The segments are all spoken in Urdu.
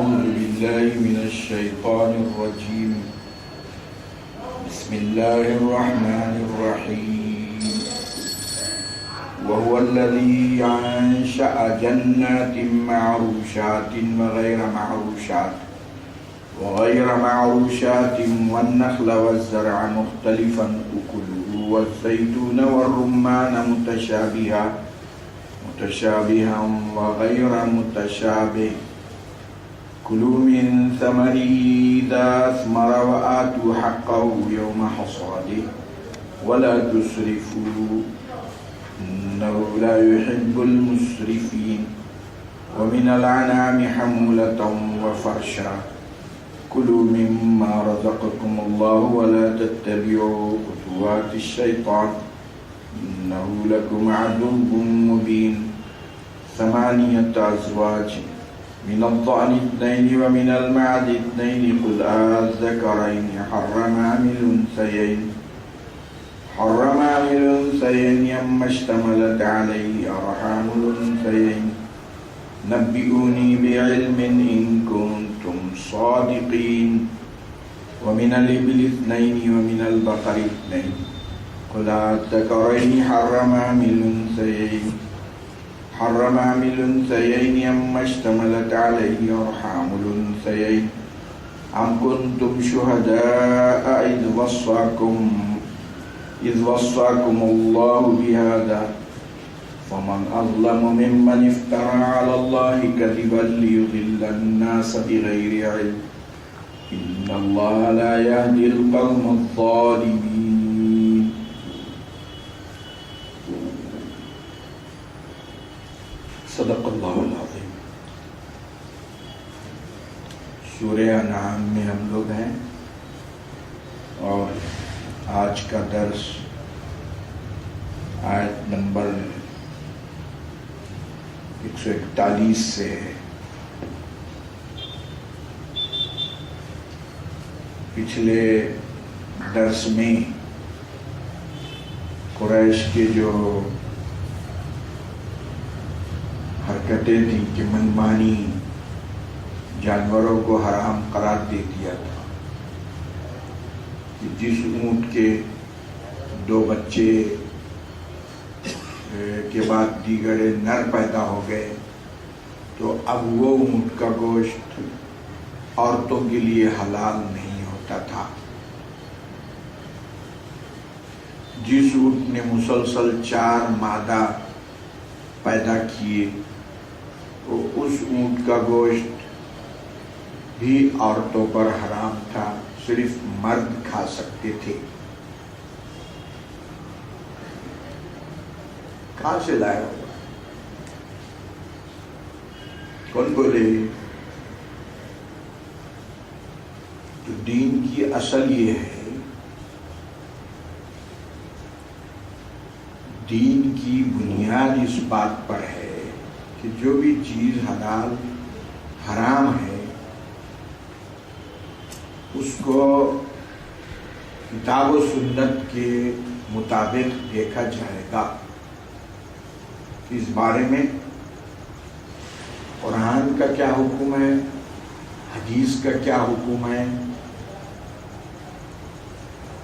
أعوذ بالله من الشيطان الرجيم بسم الله الرحمن الرحيم وهو الذي أنشأ جنات معروشات وغير معروشات والنخل والزرع مختلفا أكله والزيتون والرمان متشابها وغير متشابه كلوا من ثمره إذا أثمر وآتوا حقه يوم حصاده ولا تسرفوا إنه لا يحب المسرفين ومن الأنعام حمولة وفرشا كلوا مما رزقكم الله ولا تتبعوا خطوات الشيطان إنه لكم عدو مبين 8 أزواج من الضأن 2 ومن المعد 2 قل أذكرين حرم أم الأنثيين أما اشتملت عليه أرحام الأنثيين نبئوني بعلم إن كنتم صادقين ومن الإبل 2 ومن البقر 2 قل أذكرين حرم أم الأنثيين أما اشتملت عليه أرحام الأنثيين أم كنتم شهداء إذ وصاكم الله بهذا فمن أظلم ممن افترى على الله كذبا ليضل الناس بغير علم إن الله لا يهدي القوم الظالمين. صدق اللہ العظیم. سورہ انعام میں ہم لوگ ہیں اور آج کا درس آیت نمبر 141 سے ہے. پچھلے درس میں قریش کے جو حرکتیں تھیں کہ منمانی جانوروں کو حرام قرار دے دیا تھا کہ جس اونٹ کے 2 بچے کے بعد دیگر نر پیدا ہو گئے تو اب وہ اونٹ کا گوشت عورتوں کے لیے حلال نہیں ہوتا تھا. جس اونٹ نے مسلسل 4 مادہ پیدا کیے تو اس اونٹ کا گوشت بھی عورتوں پر حرام تھا، صرف مرد کھا سکتے تھے. کہاں سے لایا ہوگا؟ کون بولے؟ تو دین کی اصل یہ ہے، دین کی بنیاد اس بات پر ہے کہ جو بھی چیز حلال حرام ہے اس کو کتاب و سنت کے مطابق دیکھا جائے گا. اس بارے میں قرآن کا کیا حکم ہے، حدیث کا کیا حکم ہے،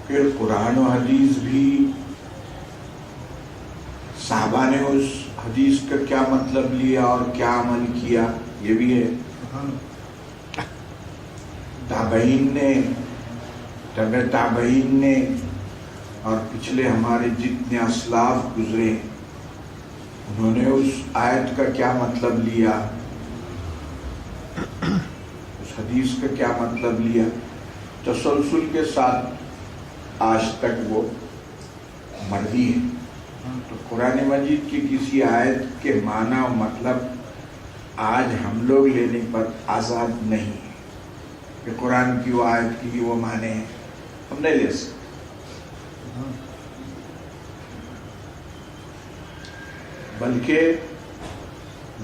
پھر قرآن و حدیث بھی صحابہ نے اس حدیث کا کیا مطلب لیا اور کیا عمل کیا، یہ بھی ہے. تابعین نے اور پچھلے ہمارے جتنے اسلاف گزرے انہوں نے اس آیت کا کیا مطلب لیا، اس حدیث کا کیا مطلب لیا، تسلسل کے ساتھ آج تک وہ مروی ہے. تو قرآن مجید کی کسی آیت کے معنی و مطلب آج ہم لوگ لینے پر آزاد نہیں ہے کہ قرآن کی وہ آیت کی وہ معنی ہے، ہم نہیں لے سکتے. بلکہ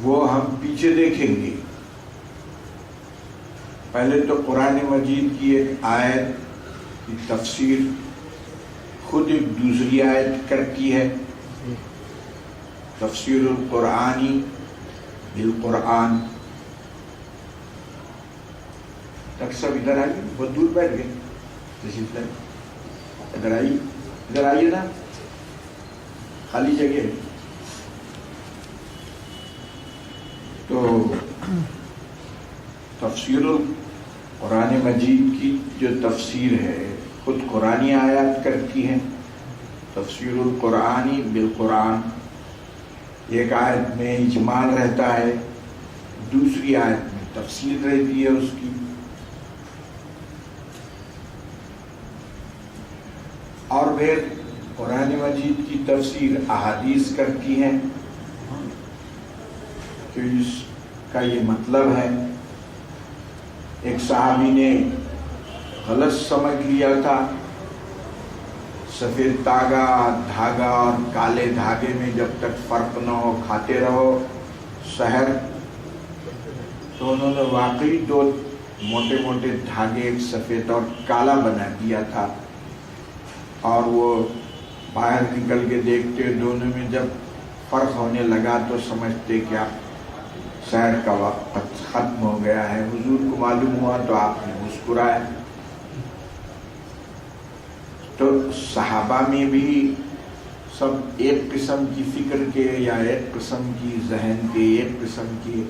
وہ ہم پیچھے دیکھیں گے. پہلے تو قرآن مجید کی ایک آیت کی تفسیر خود ایک دوسری آیت کرتی ہے. تفسیر القرآنی بالقرآن ڈاکٹر صاحب ادھر آئیے، بہت دور بیٹھ گئے، تشریف لائیں، ادھر آئیے نا، خالی جگہ ہے۔ تو تفسیر قرآن مجید کی جو تفسیر ہے خود قرآنی آیات کرتی ہیں، تفسیر القرآنی بالقرآن، ایک آیت میں اجمال رہتا ہے، دوسری آیت میں تفسیر رہتی ہے اس کی، اور پھر قرآن مجید کی تفسیر احادیث کرتی ہیں کہ اس کا یہ مطلب ہے۔ ایک صحابی نے غلط سمجھ لیا تھا، سفید دھاگا اور کالے دھاگے میں جب تک فرق نہ ہو کھاتے رہو سحر، تو انہوں نے واقعی دو موٹے موٹے دھاگے، ایک سفید اور کالا بنا دیا تھا، اور وہ باہر نکل کے دیکھتے دونوں میں جب فرق ہونے لگا تو سمجھتے کہ آپ سحر کا وقت ختم ہو گیا ہے۔ حضور کو معلوم ہوا تو آپ نے مسکرایا۔ تو صحابہ میں بھی سب ایک قسم کی فکر کے یا ایک قسم کی ذہن کے، ایک قسم کی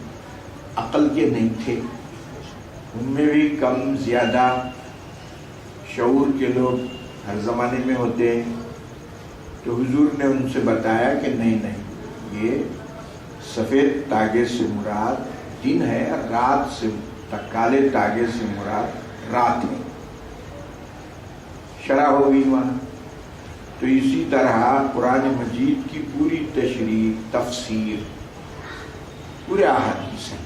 عقل کے نہیں تھے، ان میں بھی کم زیادہ شعور کے لوگ ہر زمانے میں ہوتے ہیں۔ تو حضور نے ان سے بتایا کہ نہیں، یہ سفید تاگے سے مراد دن ہے، رات سے کالے تاگے سے مراد رات ہے، شرح ہوگی وہاں۔ تو اسی طرح قرآن مجید کی پوری تشریح، تفسیر پورے احادیث ہیں۔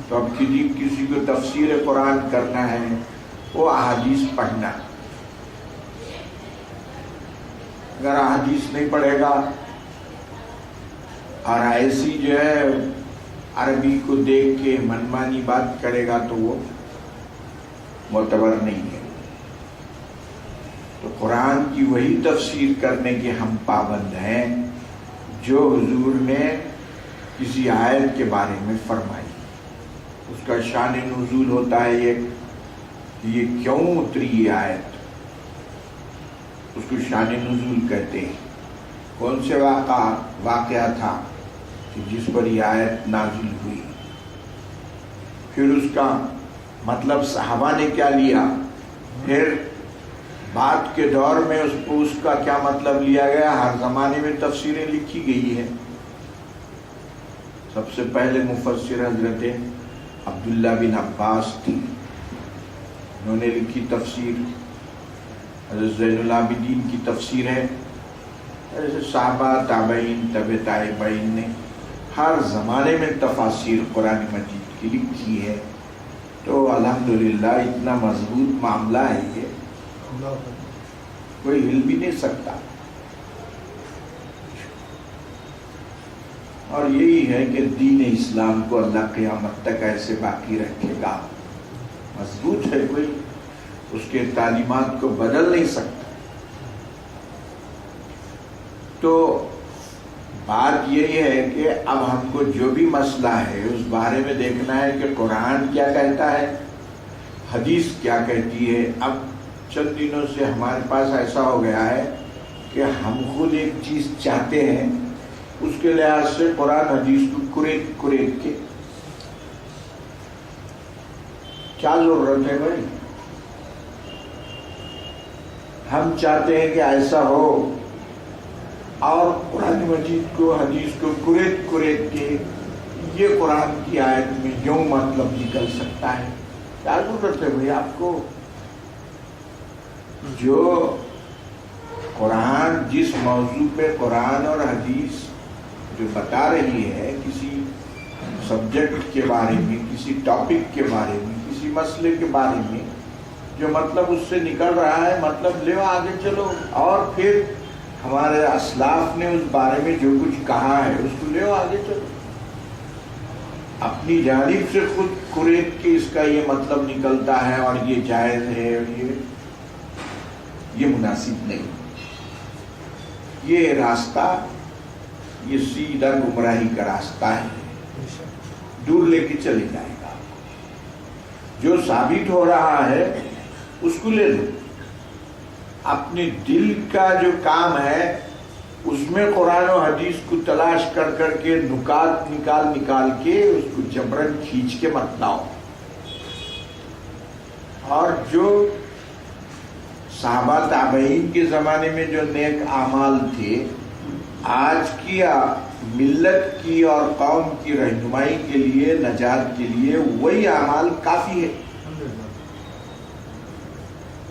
تو اب کسی کو تفسیر قرآن کرنا ہے وہ احادیث پڑھنا، اگر احادیث نہیں پڑھے گا اور ایسی جو ہے عربی کو دیکھ کے منمانی بات کرے گا تو وہ معتبر نہیں ہے۔ تو قرآن کی وہی تفسیر کرنے کے ہم پابند ہیں جو حضور نے کسی آیت کے بارے میں فرمائی، اس کا شان نزول ہوتا ہے یہ کیوں اتری یہ آیت، اس کو شان نزول کہتے ہیں۔ کون سے واقعہ تھا کہ جس پر یہ آیت نازل ہوئی، پھر اس کا مطلب صحابہ نے کیا لیا، پھر بعد کے دور میں اس کا کیا مطلب لیا گیا۔ ہر زمانے میں تفسیریں لکھی گئی ہیں۔ سب سے پہلے مفسر حضرت عبداللہ بن عباس تھی، انہوں نے لکھی تفسیر، حضرت زین العابدین کی تفسیر ہے، ایسے صحابہ، تابعین، تبع تابعین نے ہر زمانے میں تفاسیر قرآن مجید کی لکھی ہے۔ تو الحمدللہ اتنا مضبوط معاملہ ہے، یہ کوئی ہل بھی نہیں سکتا، اور یہی ہے کہ دین اسلام کو اللہ قیامت تک ایسے باقی رکھے گا، مضبوط ہے، کوئی اس کے تعلیمات کو بدل نہیں سکتا۔ تو بات یہی ہے کہ اب ہم کو جو بھی مسئلہ ہے اس بارے میں دیکھنا ہے کہ قرآن کیا کہتا ہے، حدیث کیا کہتی ہے۔ اب چند دنوں سے ہمارے پاس ایسا ہو گیا ہے کہ ہم خود ایک چیز چاہتے ہیں، اس کے لحاظ سے قرآن حدیث کو قریب کے کیا ضرورت ہے بھائی؟ ہم چاہتے ہیں کہ ایسا ہو، اور قرآن مجید کو، حدیث کو قریب کے یہ قرآن کی آیت میں یوں مطلب نکل سکتا ہے، کیا ضرورت ہے بھائی آپ کو؟ جو قرآن جس موضوع پہ قرآن اور حدیث جو بتا رہی ہے، کسی سبجیکٹ کے بارے میں، کسی ٹاپک کے بارے میں، کسی مسئلے کے بارے میں جو مطلب اس سے نکل رہا ہے، مطلب لے آگے چلو، اور پھر ہمارے اسلاف نے اس بارے میں جو کچھ کہا ہے اس کو لے آگے چلو۔ اپنی جانب سے خود قریب کے اس کا یہ مطلب نکلتا ہے اور یہ جائز ہے اور یہ مناسب نہیں، یہ راستہ یہ سیدھا گمراہی کا راستہ ہے، دور لے کے چلے جائے گا۔ جو ثابت ہو رہا ہے اس کو لے لو. اپنے دل کا جو کام ہے اس میں قرآن و حدیث کو تلاش کر کر کے نکات نکال کے اس کو جبرن کھینچ کے مت لاؤ. اور جو صحابہ تابعین کے زمانے میں جو نیک اعمال تھے، آج کی ملت کی اور قوم کی رہنمائی کے لیے، نجات کے لیے وہی اعمال کافی ہے.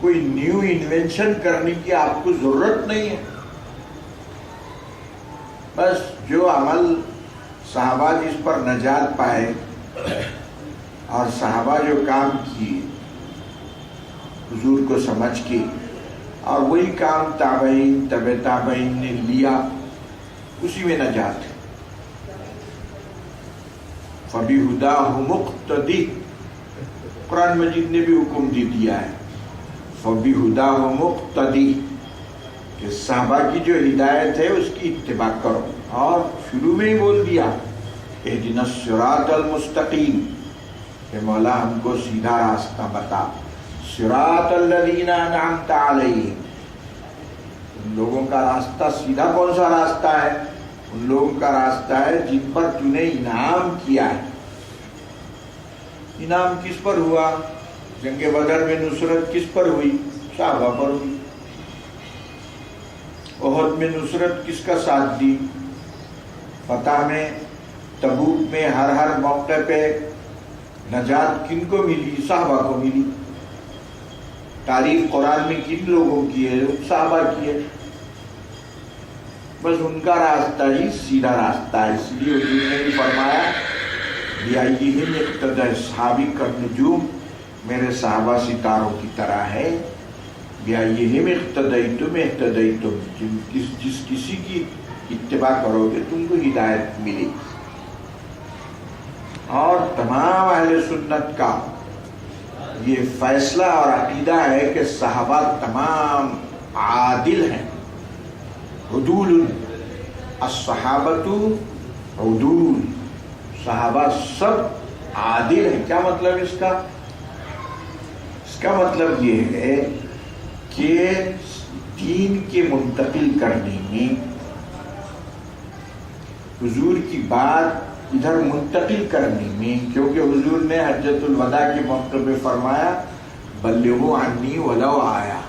کوئی نیو انوینشن کرنے کی آپ کو ضرورت نہیں ہے. بس جو عمل صحابہ جس پر نجات پائے اور صحابہ جو کام کیے حضور کو سمجھ کے، اور وہی کام تابعین تبع تابعین نے لیا، اسی میں نجات ہے. فَبِهُدَاهُ مُقْتَدِي، قرآن مجید نے بھی حکم دے دیا ہے فَبِهُدَاهُ مُقْتَدِي کہ صحابہ کی جو ہدایت ہے اس کی اتباع کرو. اور شروع میں ہی بول دیا اهْدِنَا الصِّرَاطَ الْمُسْتَقِيمَ کہ مولا ہم کو سیدھا راستہ بتا. صراط الذین انعمت علیہم، ان لوگوں کا راستہ سیدھا کون سا راستہ ہے؟ ان لوگوں کا راستہ ہے جن پر تو نے انعام کیا ہے. انعام کس پر ہوا؟ جنگ بدر میں نصرت کس پر ہوئی؟ صحابہ پر ہوئی. احد میں نصرت کس کا ساتھ دی؟ فتح میں، تبوک میں، ہر موقع پہ نجات کن کو ملی؟ صحابہ کو ملی. تعریف قرآن میں کن لوگوں کی ہے؟ صحابہ کی ہے. بس ان کا راستہ ہی سیدھا راستہ ہے. اس لیے حضور نے بھی فرمایا بِأَيِّهِمْ اقْتَدَى أَصْحَابِي كَالنُّجُومِ، میرے صحابہ ستاروں کی طرح ہے. بِأَيِّهِمْ اقْتَدَيْتُمْ اهْتَدَيْتُمْ، جس کسی کی اتباع کرو گے تم کو ہدایت ملے. اور تمام اہل سنت کا یہ فیصلہ اور عقیدہ ہے کہ صحابہ تمام عادل ہیں. عدول، الصحابۃ عدول، صحابہ سب عادل ہیں. کیا مطلب اس کا؟ اس کا مطلب یہ ہے کہ دین کے منتقل کرنے میں، حضور کی بات ادھر منتقل کرنے میں، کیونکہ حضور نے حجۃ الوداع کے موقع پہ فرمایا بلغوا عنی ولو آیا،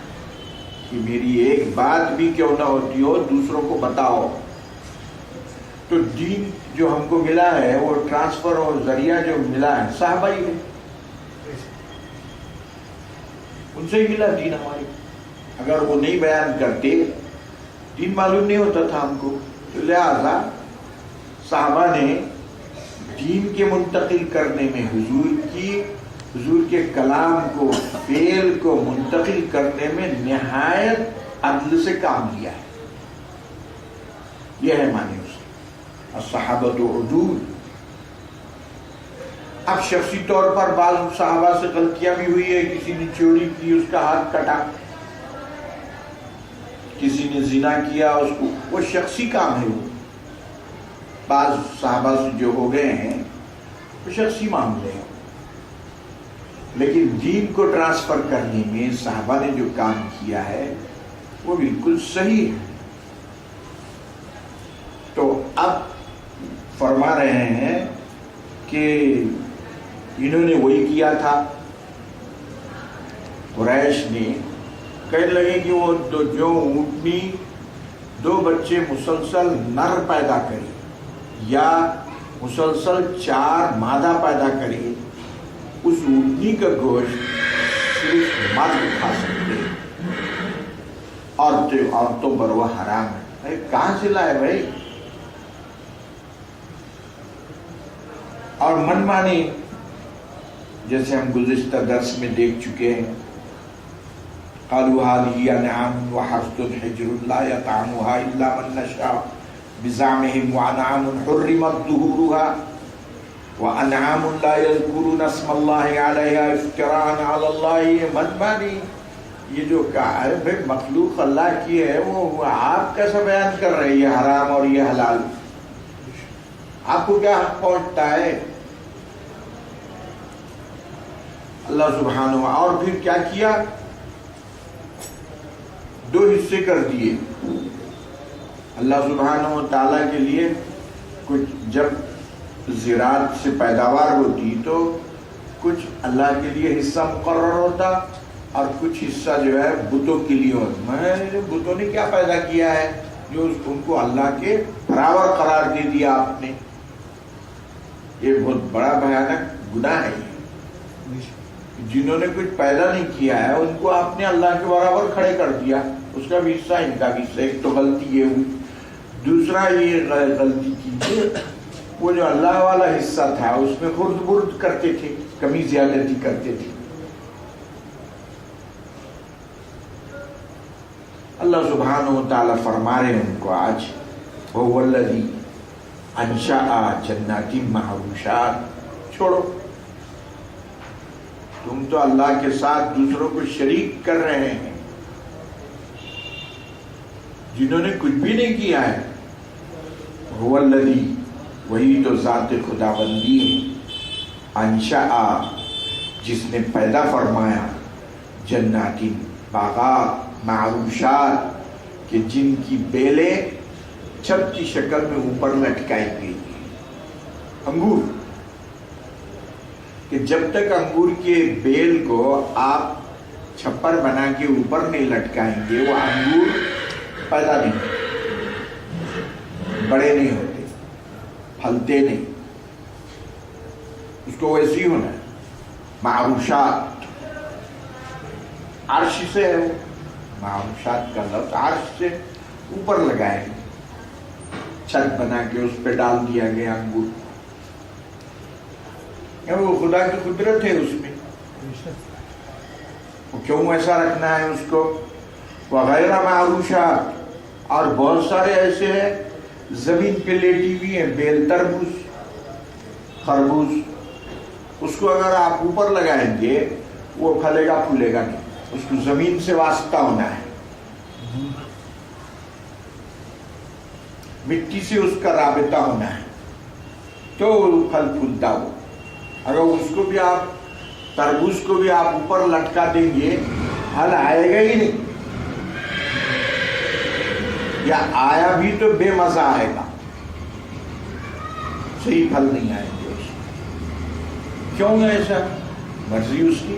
کہ میری ایک بات بھی کیوں نہ ہوتی ہو دوسروں کو بتاؤ. تو دین جو ہم کو ملا ہے وہ ٹرانسفر اور ذریعہ جو ملا ہے صحابہ ہی ہے، ان سے ہی ملا دین ہماری. اگر وہ نہیں بیان کرتے دین معلوم نہیں ہوتا تھا ہم کو. تو لہذا صحابہ نے دین کے منتقل کرنے میں حضور کے کلام کو، فعل کو منتقل کرنے میں نہایت عدل سے کام لیا ہے. یہ ہے معنی اس کا الصحابۃ عدول. اب شخصی طور پر بعض صحابہ سے غلطیاں بھی ہوئی ہے. کسی نے چوری کی، اس کا ہاتھ کٹا. کسی نے زنا کیا، اس کو، وہ شخصی کام ہے. وہ بعض صحابہ سے جو ہو گئے ہیں وہ شخصی معاملے ہیں. لیکن دین کو ٹرانسفر کرنے میں صحابہ نے جو کام کیا ہے وہ بالکل صحیح ہے. تو اب فرما رہے ہیں کہ انہوں نے وہی کیا تھا. قریش نے کہنے لگے کہ وہ جو اونٹنی 2 بچے مسلسل نر پیدا کرے یا مسلسل 4 مادہ پیدا کرے، اس اونٹنی کا گوشت صرف مرد کھا سکتے ہیں، عورتوں پر وہ حرام ہے. کہاں سے لائے بھائی؟ اور من مانی، جیسے ہم گزشتہ درس میں دیکھ چکے ہیں، قالوا هذه انعام وحرث حجر لا يطعمها الا من نشاء بزعمهم وانعام حرمت ظهورها وانعام لا يذكرون اسم الله عليها افتراء على الله. من مانی یہ جو کہا ہے بھائی مخلوق اللہ کی ہے، وہ آپ کیسا بیان کر رہے ہیں یہ حرام اور یہ حلال؟ آپ کو کیا حق پہنچتا ہے؟ اللہ سبحانہ اور پھر کیا کیا؟ 2 حصے کر دیے اللہ سبحانہ و تعالیٰ کے لیے. کچھ جب زراعت سے پیداوار ہوتی تو کچھ اللہ کے لیے حصہ مقرر ہوتا اور کچھ حصہ جو ہے بتوں کے لیے ہوتا. میں بتوں نے کیا پیدا کیا ہے جو ان کو اللہ کے برابر قرار دے دیا آپ نے؟ یہ بہت بڑا بھیانک گناہ ہے. جنہوں نے کچھ پیدا نہیں کیا ہے ان کو آپ نے اللہ کے برابر کھڑے کر دیا. اس کا بھی حصہ ان کا بھی حصہ. ایک تو غلطی یہ ہوئی. دوسرا یہ غلطی کی وہ جو اللہ والا حصہ تھا اس میں خرد برد کرتے تھے, کمی زیادتی کرتے تھے. اللہ سبحانہ و تعالیٰ فرما رہے ہیں ان کو آج هو الذی انشأ جنات معروشات. چھوڑو, تم تو اللہ کے ساتھ دوسروں کو شریک کر رہے ہیں جنہوں نے کچھ بھی نہیں کیا ہے. هو الذی, وہی تو ذات خداوندی ہے. انشأ, جس نے پیدا فرمایا. جنات, باغات. معروشات, کہ جن کی بیلیں چھت کی شکل میں اوپر لٹکائی گئی. انگور, کہ جب تک انگور کے بیل کو آپ چھپر بنا کے اوپر نہیں لٹکائیں گے وہ انگور پیدا نہیں ہوتے, بڑے نہیں ہوتے, پھلتے نہیں. اس کو ویسے ہی ہونا ہے. معروشات, عرش سے ہے وہ. معروشات کا لفظ عرش سے اوپر لگائے گئے, چھت بنا کے اس پہ ڈال دیا گیا انگور. وہ خدا کی قدرت ہے اس میں, وہ کیوں ایسا رکھنا ہے اس کو. وغیرہ معروشات, اور بہت سارے ایسے ہیں زمین پہ لیٹی ہوئی ہیں بیل. تربوز, خربوز, اس کو اگر آپ اوپر لگائیں گے وہ پھلے گا پھولے گا نہیں. اس کو زمین سے واسطہ ہونا ہے, مٹی سے اس کا رابطہ ہونا ہے تو پھل پھولتا ہو. اگر اس کو بھی آپ تربوز کو بھی آپ اوپر لٹکا دیں گے پھل آئے گا ہی نہیں, یا آیا بھی تو بے مزہ آئے گا, صحیح پھل نہیں آئیں گے اس میں. کیوں ایسا؟ مرضی اس کی.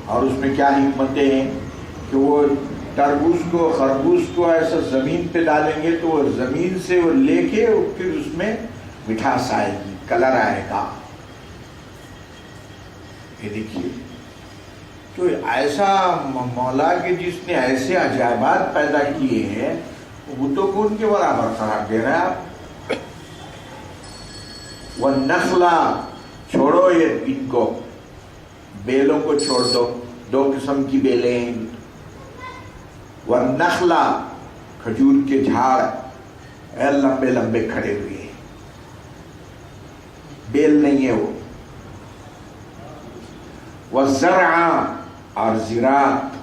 اور اس میں کیا حکمتیں ہیں کہ وہ تربوز کو خربوز کو ایسا زمین پہ ڈالیں گے تو وہ زمین سے وہ لے کے پھر اس میں مٹھاس آئے گی, کلر آئے گا. یہ دیکھیے تو ایسا مولا کے جس نے ایسے عجائبات پیدا کیے ہیں وہ تو کون کے برابر قرار دے رہا ہے آپ. والنخلا, چھوڑو یہ ان کو, بیلوں کو چھوڑ دو. 2 قسم کی بیلیں ہیں. والنخلا, کھجور کے جھاڑ لمبے لمبے کھڑے ہوئے ہیں, بیل نہیں ہے وہ. والزرع, اور زراعت,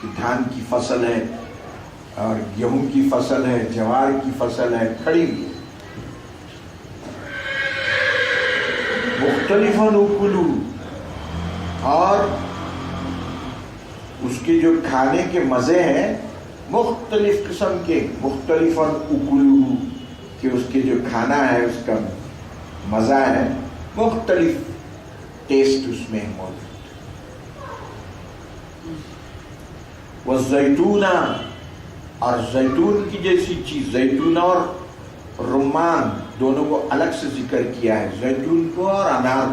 کہ دھان کی فصل ہے اور گیہوں کی فصل ہے, جوار کی فصل ہے, کھڑی ہوئی ہے. مختلف اکلو, اور اس کے جو کھانے کے مزے ہیں مختلف قسم کے. مختلف اکلو, کہ اس کے جو کھانا ہے اس کا مزہ ہے, مختلف ٹیسٹ اس میں موجود. والزیتون, اور زیتون کی جیسی چیز. زیتون اور رمان دونوں کو الگ سے ذکر کیا ہے. زیتون کو اور انار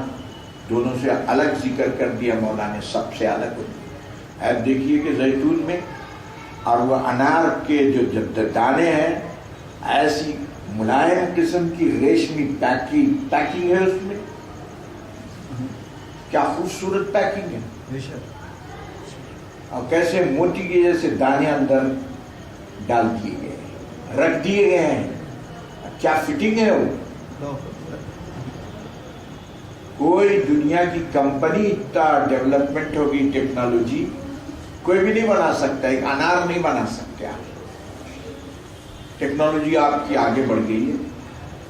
دونوں سے الگ ذکر کر دیا مولا نے, سب سے الگ. آپ دیکھیے کہ زیتون میں اور وہ انار کے جو دانے ہیں ایسی ملائم قسم کی ریشمی پیکنگ ہے اس میں. کیا خوبصورت پیکنگ ہے, اور کیسے موتی کے جیسے دانے اندر ڈال دیے گئے, رکھ دیے گئے ہیں. کیا فٹنگ ہے وہ. کوئی دنیا کی کمپنی اتنا ڈیولپمنٹ ہوگی ٹیکنالوجی, کوئی بھی نہیں بنا سکتا. ایک انار نہیں بنا سکتے آپ. ٹیکنالوجی آپ کی آگے بڑھ گئی ہے.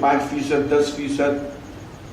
5%, 10%,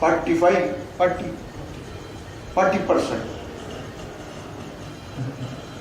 40%।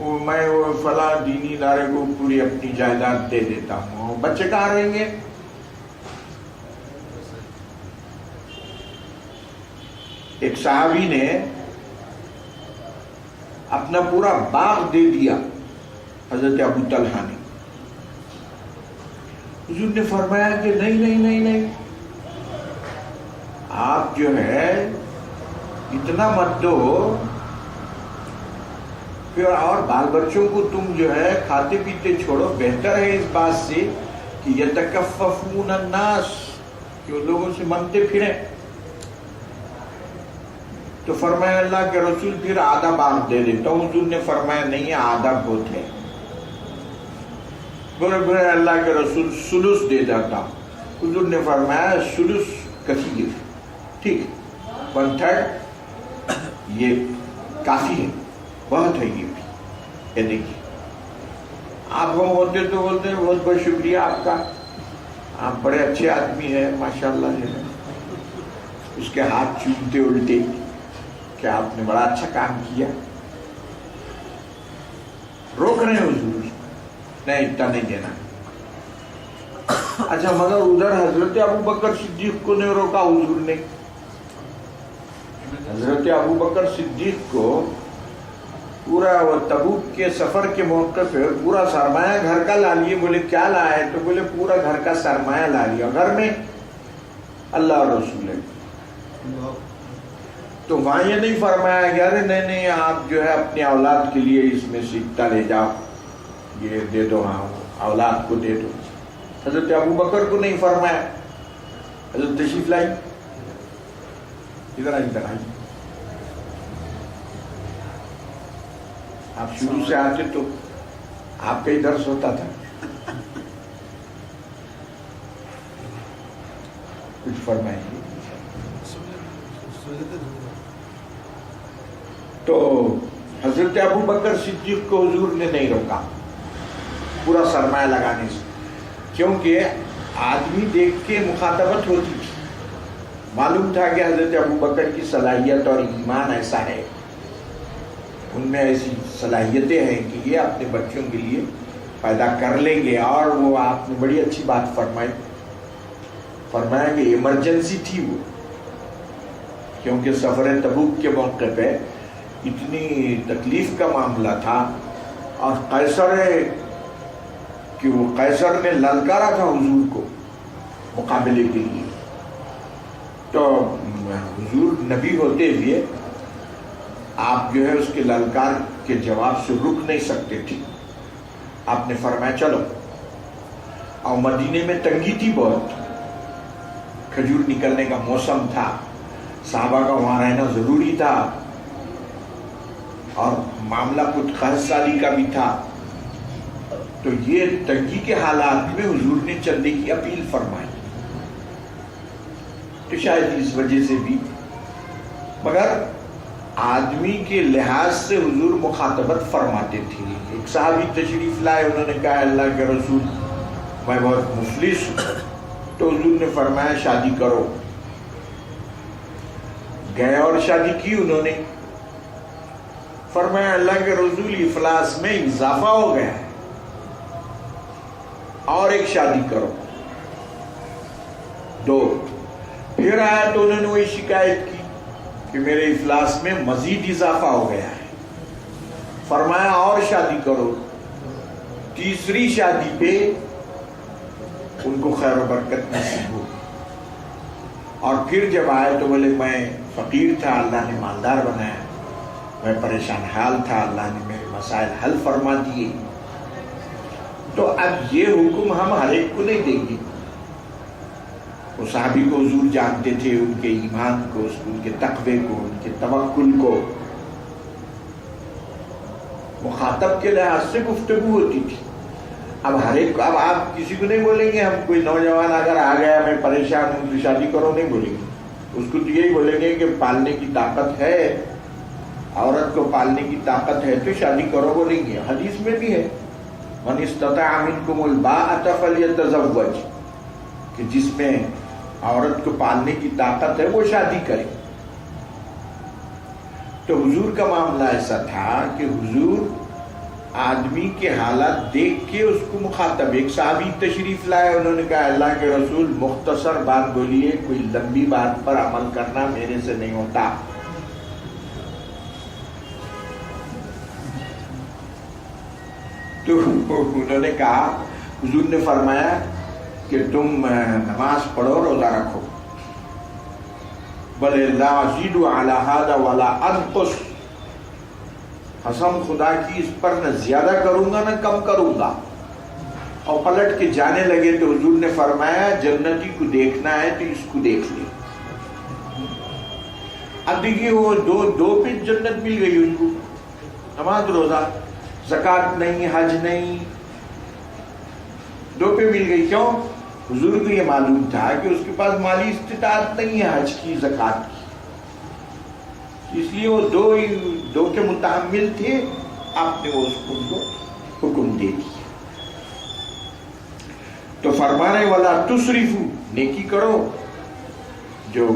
میں وہ فلاں دینی ادارے کو پوری اپنی جائیداد دے دیتا ہوں، بچے کہاں رہیں گے؟ ایک صحابی نے اپنا پورا باغ دے دیا حضرت ابو طلحہ نے. حضور نے فرمایا کہ نہیں نہیں نہیں نہیں، آپ جو ہے اتنا مت دو، پھر اور بال بچوں کو تم جو ہے کھاتے پیتے چھوڑو. بہتر ہے اس بات سے کہ یتکففون الناس، کہ وہ لوگوں سے مانگتے پھریں. تو فرمایا اللہ کے رسول پھر آدھا باغ دے دیتا ہوں. حضور نے فرمایا نہیں، آدھا بہت ہے. بولے اللہ کے رسول سلس دے دیتا. حضور نے فرمایا سلس کثیر، ٹھیک، 1/3 یہ کافی ہے، بہت ہے. یہ بھی دیکھیے، آپ ہم ہوتے تو بولتے ہیں بہت بہت شکریہ آپ کا، آپ بڑے اچھے آدمی ہیں ماشاءاللہ. جو ہے اس کے ہاتھ چومتے الٹے کہ آپ نے بڑا اچھا کام کیا. روک رہے ہیں حضور، نہیں اتنا نہیں دینا. اچھا مگر ادھر حضرت ابو بکر صدیق کو نہیں روکا حضور نے. حضرت ابو بکر صدیق کو پورا وہ تبوک کے سفر کے موقع پہ پورا سرمایہ گھر کا لا لیے. بولے کیا لائے؟ تو بولے پورا گھر کا سرمایہ لا لیا. گھر میں اللہ اور رسول ہے. تو وہاں یہ نہیں فرمایا گیا ارے نہیں نہیں آپ جو ہے اپنی اولاد کے لیے اس میں سے اتنا لے جاؤ، یہ دے دو، ہاں اولاد کو دے دو. حضرت ابو بکر کو نہیں فرمایا. حضرت تشریف لائی، ادھر ادھر آئی. آپ شروع سے آتے تو آپ کا ہی درس ہوتا تھا. کچھ فرمائیں. تو حضرت ابو بکر صدیق کو حضور نے نہیں روکا پورا سرمایہ لگانے سے، کیونکہ آدمی دیکھ کے مخاطبت ہوتی تھی. معلوم تھا کہ حضرت ابو بکر کی صلاحیت اور ایمان ایسا ہے، ان میں ایسی صلاحیتیں ہیں کہ یہ اپنے بچوں کے لیے پیدا کر لیں گے. اور وہ آپ نے بڑی اچھی بات فرمایا کہ ایمرجنسی تھی وہ، کیونکہ سفر تبوک کے موقع پہ اتنی تکلیف کا معاملہ تھا. اور قیصر نے للکارا تھا حضور کو مقابلے کے لیے. تو حضور نبی ہوتے ہوئے آپ جو ہے اس کے للکار کے جواب سے رک نہیں سکتے تھے. آپ نے فرمایا چلو. اور مدینے میں تنگی تھی بہت، کھجور نکلنے کا موسم تھا، صحابہ کا وہاں رہنا ضروری تھا، اور معاملہ کچھ 10 سالی کا بھی تھا. تو یہ تنگی کے حالات میں حضور نے چندے کی اپیل فرمائی. تو شاید اس وجہ سے بھی، مگر آدمی کے لحاظ سے حضور مخاطبت فرماتے تھے. ایک صحابی تشریف لائے، انہوں نے کہا اللہ کے رسول میں بہت مفلس ہوں. تو حضور نے فرمایا شادی کرو. گئے اور شادی کی انہوں نے. فرمایا اللہ کے رسول افلاس میں اضافہ ہو گیا ہے، اور ایک شادی کرو. 2 پھر آیا تو انہوں نے وہی شکایت کی کہ میرے افلاس میں مزید اضافہ ہو گیا ہے. فرمایا اور شادی کرو. تیسری شادی پہ ان کو خیر و برکت نصیب ہو. اور پھر جب آئے تو بولے میں فقیر تھا، اللہ نے مالدار بنایا. میں پریشان حال تھا، اللہ نے میرے مسائل حل فرما دیے. تو اب یہ حکم ہم ہر ایک کو نہیں دیں گے. وہ صحابی کو حضور جانتے تھے، ان کے ایمان کو، ان کے تقوی کو، ان کے توکل کو. مخاطب کے لحاظ سے گفتگو ہوتی تھی. اب ہر ایک کو، اب آپ کسی کو نہیں بولیں گے، ہم کوئی نوجوان اگر آ گیا میں پریشان ہوں تو شادی کرو نہیں بولیں گے. اس کو تو یہی بولیں گے کہ پالنے کی طاقت ہے، عورت کو پالنے کی طاقت ہے تو شادی کرو بولیں گے. حدیث میں بھی ہے من استطاع منکم الباءۃ فلیتزوج، کہ جس میں عورت کو پالنے کی طاقت ہے وہ شادی کرے. تو حضور کا معاملہ ایسا تھا کہ حضور آدمی کے حالات دیکھ کے اس کو مخاطب. ایک صحابی تشریف لائے, انہوں نے کہا اللہ کے رسول مختصر بات بولیے, کوئی لمبی بات پر عمل کرنا میرے سے نہیں ہوتا. تو انہوں نے کہا, حضور نے فرمایا کہ تم نماز پڑھو, روزہ رکھو. بل لا ازید علی ھذا ولا انقص, قسم خدا کی اس پر نہ زیادہ کروں گا نہ کم کروں گا. اور پلٹ کے جانے لگے تو حضور نے فرمایا جنتی کو دیکھنا ہے تو اس کو دیکھ لے. اب دیکھیے وہ دو پہ جنت مل گئی ان کو, نماز روزہ, زکوٰۃ نہیں, حج نہیں, دو پہ مل گئی. کیوں؟ حضور کو یہ معلوم تھا کہ اس کے پاس مالی استطاعت نہیں ہے حج کی, زکوٰۃ کی, اس لیے وہ دو کے متحمل تھے. آپ نے وہ اس کو حکم دے دیا. تو فرمانے والا تسرفو, نیکی کرو, جو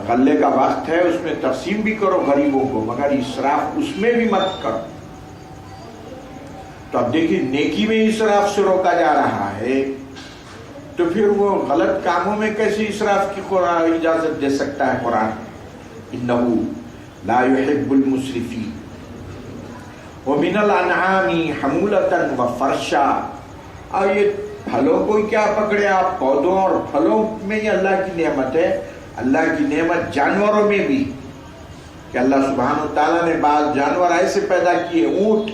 غلے کا وقت ہے اس میں تقسیم بھی کرو غریبوں کو, مگر اسراف اس میں بھی مت کرو. تو اب دیکھیے نیکی میں اسراف سے روکا جا رہا ہے, تو پھر وہ غلط کاموں میں کیسے اسراف کی اجازت دے سکتا ہے قرآن؟ انہو لا يحب المسرفین ومن الانعام حمولۃ وفرشا. اور یہ پھلوں کو کیا پکڑے آپ, پودوں اور پھلوں میں ہی اللہ کی نعمت ہے. اللہ کی نعمت جانوروں میں بھی, کہ اللہ سبحانہ وتعالیٰ نے بعض جانور ایسے پیدا کیے. اونٹ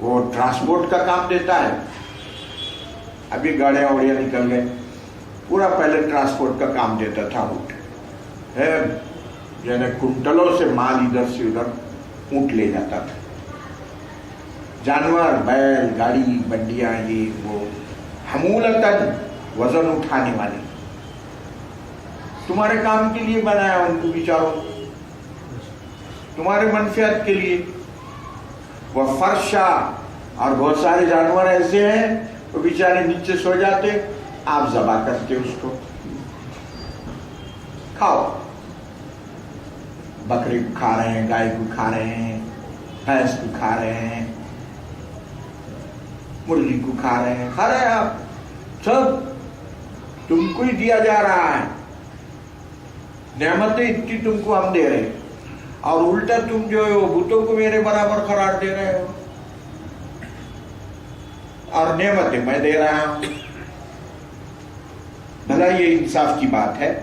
وہ ٹرانسپورٹ کا کام دیتا ہے, ابھی گاڑیاں وڑیاں نکل گئے, پورا پہلے ٹرانسپورٹ کا کام دیتا تھا اونٹ. یعنی کنٹلوں سے مال ادھر سے ادھر اونٹ لے جاتا تھا. جانور, بیل, گاڑی, بنڈیاں, یہ وہ حمولتاً, وزن اٹھانے والے, تمہارے کام کے لیے بنایا ان کو بیچاروں, تمہارے منفعت کے لیے. وہ فرشا, اور بہت سارے جانور ایسے ہیں وہ بیچارے نیچے سو جاتے, آپ ذبح کرتے اس کو, کھاؤ. بکرے کو کھا رہے ہیں, گائے کو کھا رہے ہیں, بھینس کو کھا رہے ہیں, مرغی کو کھا رہے ہیں, کھا رہے ہیں آپ سب, تم کو ہی دیا جا رہا ہے. نعمتیں اتنی تم کو ہم دے رہے ہیں, اور الٹا تم جو ہے وہ بتوں کو میرے برابر قرار دے رہے ہو, اور نعمتیں میں دے رہا ہوں. بھلا یہ انصاف کی بات ہے؟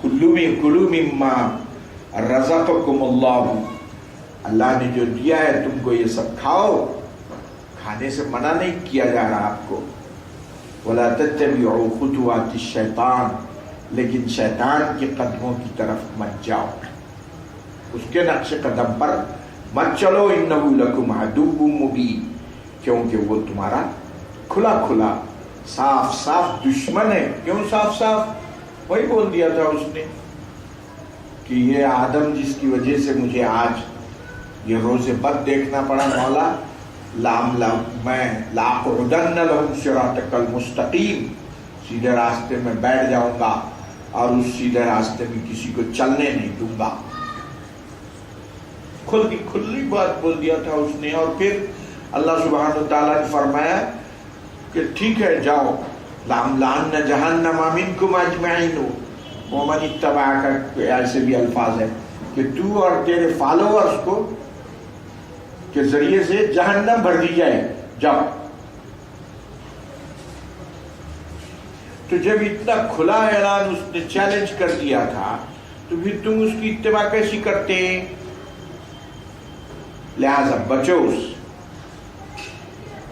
کلوا مما رزقکم اللہ, اللہ نے جو دیا ہے تم کو یہ سب کھاؤ, کھانے سے منع نہیں کیا جا رہا آپ کو. ولا تتبعوا خطوات الشیطان, لیکن شیطان کے قدموں کی طرف مت جاؤ, اس کے نقش قدم پر مت چلو. انہ لکم عدو مبین, کیونکہ وہ تمہارا کھلا کھلا صاف صاف دشمن ہے. کیوں صاف صاف؟ وہی بول دیا تھا اس نے کہ یہ آدم جس کی وجہ سے مجھے آج یہ روز بد دیکھنا پڑا, مولا میں لاقعدن لہم صراطک المستقیم, سیدھے راستے میں بیٹھ جاؤں گا اور اس سیدھے راستے میں کسی کو چلنے نہیں دوں گا. کھلی بات بول دیا تھا اس نے. اور پھر اللہ سبحانہ وتعالیٰ نے فرمایا کہ ٹھیک ہے جاؤ, لَأَمْلَأَنَّ جَهَنَّمَ مِنْكُمْ أَجْمَعِينَ وَمَنِ اتَّبَعَكَ, ایسے بھی الفاظ ہیں کہ تو اور تیرے فالوورز کو کے ذریعے سے جہنم بھر دی جائے, جاؤ. تو جب اتنا کھلا اعلان اس نے چیلنج کر دیا تھا تو پھر تم اس کی اتباع کیسی کرتے؟ لہذا بچو اس,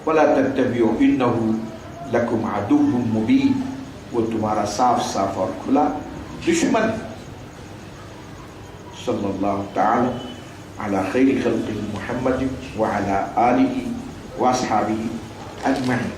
وَلَا تَتَّبِعُوا إِنَّهُ لَكُمْ عَدُوٌّ مُبِينٌ, وہ تمہارا صاف صاف اور کھلا دشمن. صلی اللہ تعالی علی خیر خلق محمد وعلی آلہ واصحابہ اجمعین.